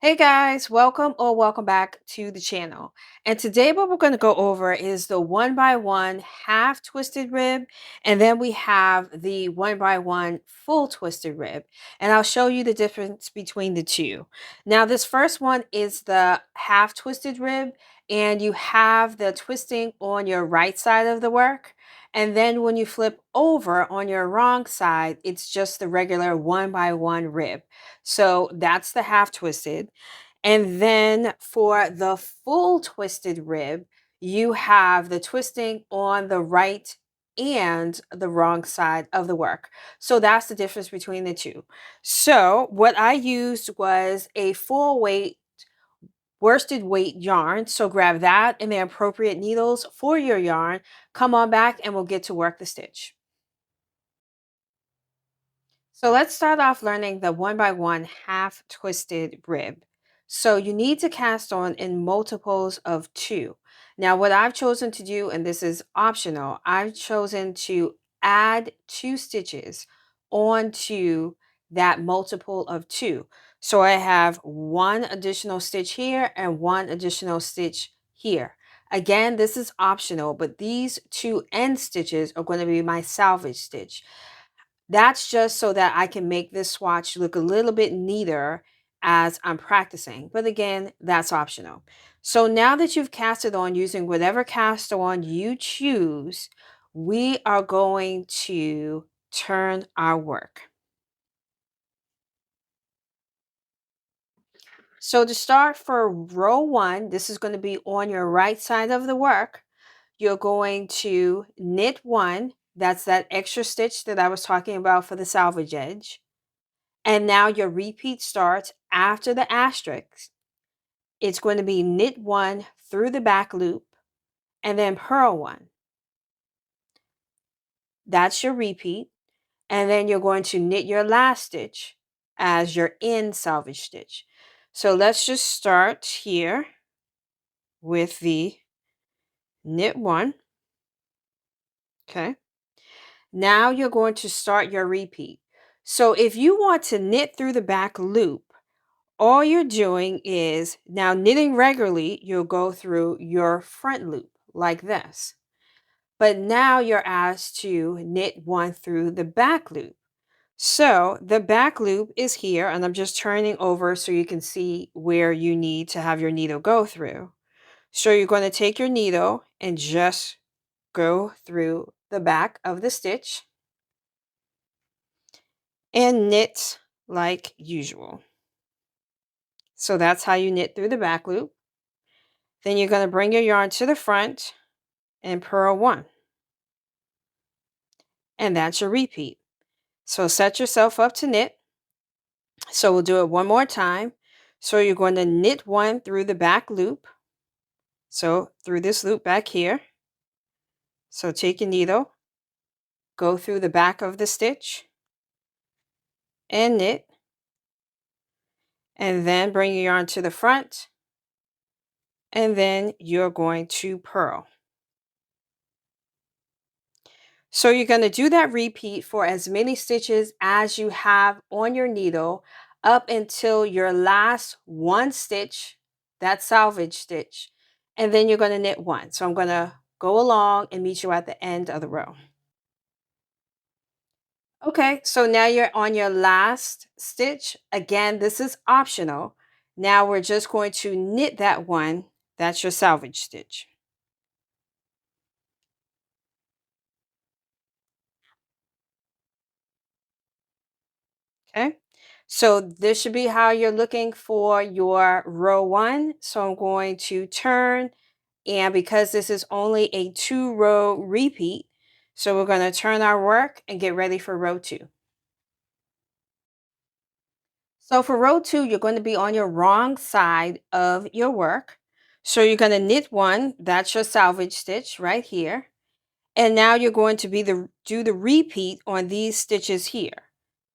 Hey guys, welcome or welcome back to the channel. And today what we're going to go over is the 1x1 half twisted rib, and then we have the 1x1 full twisted rib. And I'll show you the difference between the two. Now this first one is the half twisted rib, and you have the twisting on your right side of the work. And then when you flip over on your wrong side, it's just the regular 1x1 rib. So that's the half twisted. And then for the full twisted rib, you have the twisting on the right and the wrong side of the work. So that's the difference between the two. So what I used was a full weight worsted weight yarn. So grab that and the appropriate needles for your yarn. Come on back and we'll get to work the stitch. So let's start off learning the 1x1 half twisted rib. So you need to cast on in multiples of 2. Now what I've chosen to do, and this is optional, I've chosen to add 2 stitches onto that multiple of 2. So I have one additional stitch here and one additional stitch here. Again, this is optional, but these 2 end stitches are going to be my salvage stitch. That's just so that I can make this swatch look a little bit neater as I'm practicing. But again, that's optional. So now that you've cast it on using whatever cast on you choose, we are going to turn our work. So to start for row 1, this is going to be on your right side of the work. You're going to knit 1. That's that extra stitch that I was talking about for the salvage edge. And now your repeat starts after the asterisk. It's going to be knit 1 through the back loop and then purl 1. That's your repeat. And then you're going to knit your last stitch as your end salvage stitch. So let's just start here with the knit 1. Okay. Now you're going to start your repeat. So if you want to knit through the back loop, all you're doing is now knitting regularly, you'll go through your front loop like this. But now you're asked to knit 1 through the back loop. So the back loop is here, and I'm just turning over so you can see where you need to have your needle go through. So you're going to take your needle and just go through the back of the stitch and knit like usual. So that's how you knit through the back loop. Then you're going to bring your yarn to the front and purl 1. And that's your repeat. So set yourself up to knit. So we'll do it one more time. So you're going to knit 1 through the back loop. So through this loop back here. So take your needle, go through the back of the stitch and knit. And then bring your yarn to the front. And then you're going to purl. So you're going to do that repeat for as many stitches as you have on your needle up until your last 1 stitch, that salvage stitch, and then you're going to knit 1. So I'm going to go along and meet you at the end of the row. Okay, so now you're on your last stitch. Again, this is optional. Now we're just going to knit that 1. That's your salvage stitch. Okay, so this should be how you're looking for your row 1. So I'm going to turn, and because this is only a 2-row repeat, so we're going to turn our work and get ready for row 2. So for row 2, you're going to be on your wrong side of your work. So you're going to knit 1, that's your salvage stitch right here. And now you're going to do the repeat on these stitches here.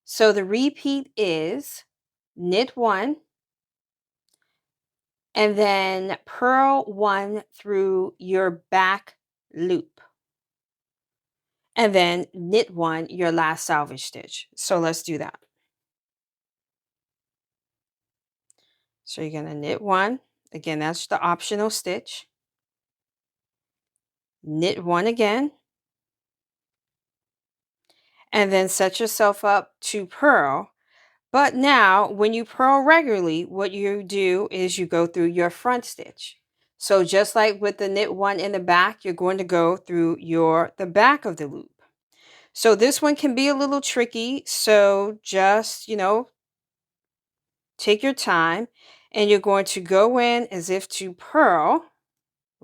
So the repeat is knit 1 and then purl 1 through your back loop. And then knit 1, your last salvage stitch. So let's do that. So you're going to knit one. Again, that's the optional stitch. Knit one again. And then set yourself up to purl. But now, when you purl regularly, what you do is you go through your front stitch. So just like with the knit one in the back, you're going to go through the back of the loop. So this one can be a little tricky. So just, take your time, and you're going to go in as if to purl.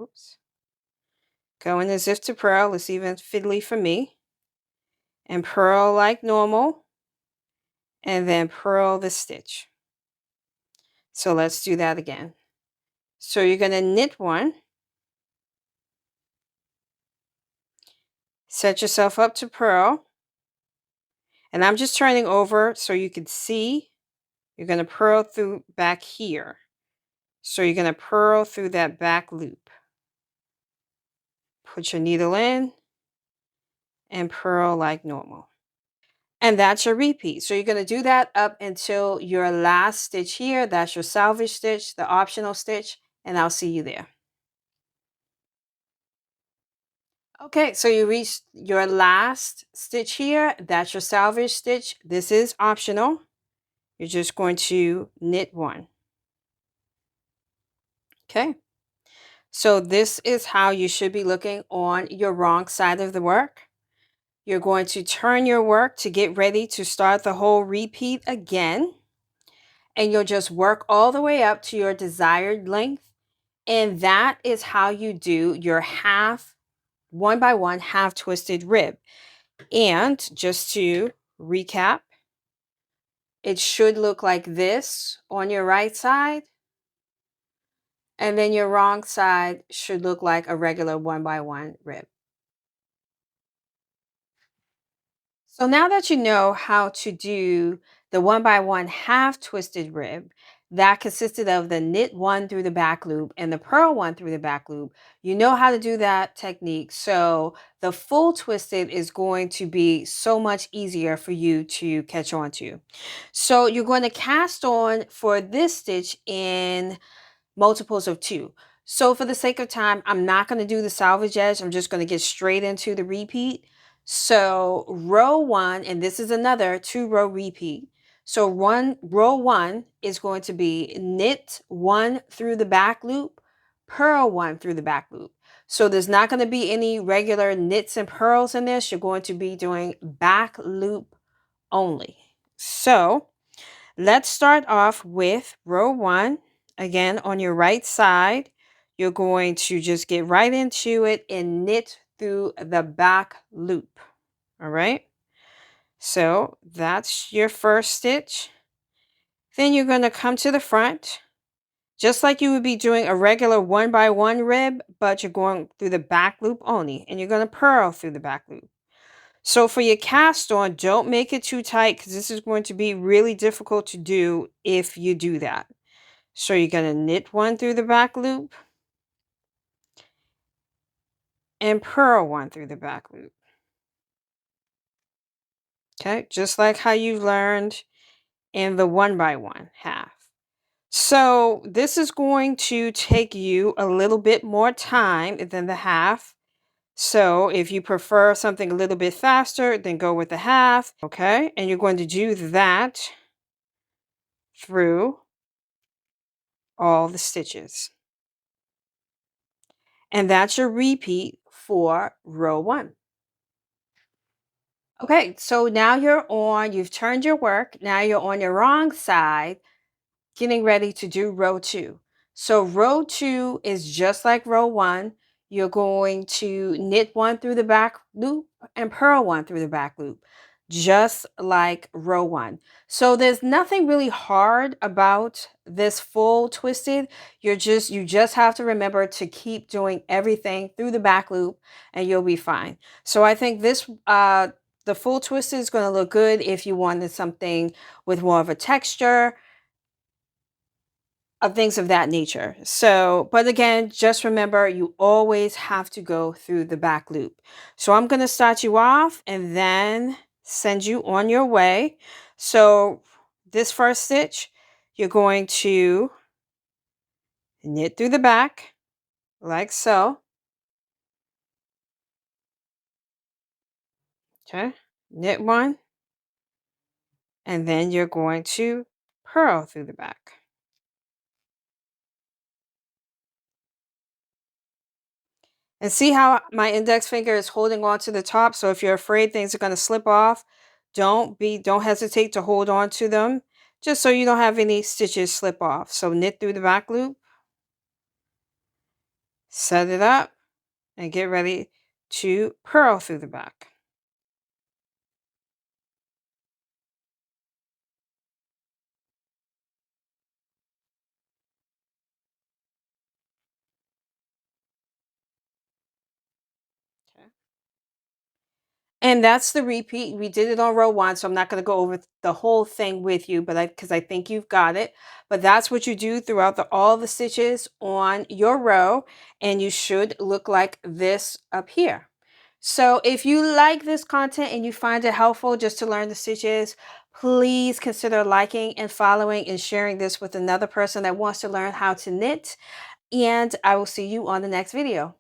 Oops. Go in as if to purl. It's even fiddly for me. And purl like normal. And then purl the stitch. So let's do that again. So you're going to knit one. Set yourself up to purl. And I'm just turning over so you can see. You're going to purl through back here. So you're going to purl through that back loop. Put your needle in and purl like normal. And that's your repeat. So you're going to do that up until your last stitch here. That's your salvage stitch, the optional stitch, and I'll see you there. Okay, so you reached your last stitch here. That's your salvage stitch. This is optional. You're just going to knit one. Okay, so this is how you should be looking on your wrong side of the work. You're going to turn your work to get ready to start the whole repeat again. And you'll just work all the way up to your desired length. And that is how you do your one by one half twisted rib. And just to recap, it should look like this on your right side. And then your wrong side should look like a regular one by one rib. So now that you know how to do the one by one half twisted rib that consisted of the knit one through the back loop and the purl one through the back loop, you know how to do that technique. So the full twisted is going to be so much easier for you to catch on to. So you're going to cast on for this stitch in multiples of 2. So for the sake of time, I'm not going to do the salvage edge. I'm just going to get straight into the repeat. So row 1, and this is another 2-row repeat. So row 1 is going to be knit 1 through the back loop, purl 1 through the back loop. So there's not going to be any regular knits and purls in this. You're going to be doing back loop only. So let's start off with row 1. Again, on your right side, you're going to just get right into it and knit through the back loop. All right. So that's your first stitch. Then you're going to come to the front, just like you would be doing a regular one by one rib, but you're going through the back loop only, and you're going to purl through the back loop. So for your cast on, don't make it too tight because this is going to be really difficult to do if you do that. So you're going to knit 1 through the back loop and purl 1 through the back loop. Okay, just like how you learned in the one by one half. So this is going to take you a little bit more time than the half. So if you prefer something a little bit faster, then go with the half. Okay, and you're going to do that through all the stitches. And that's your repeat for row 1. Okay, so now you've turned your work. Now you're on your wrong side, getting ready to do row 2. So row 2 is just like row 1. You're going to knit 1 through the back loop and purl 1 through the back loop, just like row 1. So there's nothing really hard about this full twisted. You just have to remember to keep doing everything through the back loop and you'll be fine. So I think the full twisted is going to look good if you wanted something with more of a texture, of things of that nature. So, but again, just remember you always have to go through the back loop. So I'm going to start you off and then send you on your way. So this first stitch, you're going to knit through the back like so. Okay, knit one, and then you're going to purl through the back. And see how my index finger is holding on to the top? So if you're afraid things are going to slip off, don't hesitate to hold on to them, just so you don't have any stitches slip off. So knit through the back loop, set it up, and get ready to purl through the back. Okay. And that's the repeat. We did it on row one, so I'm not going to go over the whole thing with you, but because I think you've got it. But that's what you do throughout all the stitches on your row, and you should look like this up here. So if you like this content and you find it helpful just to learn the stitches, please consider liking and following and sharing this with another person that wants to learn how to knit. And I will see you on the next video.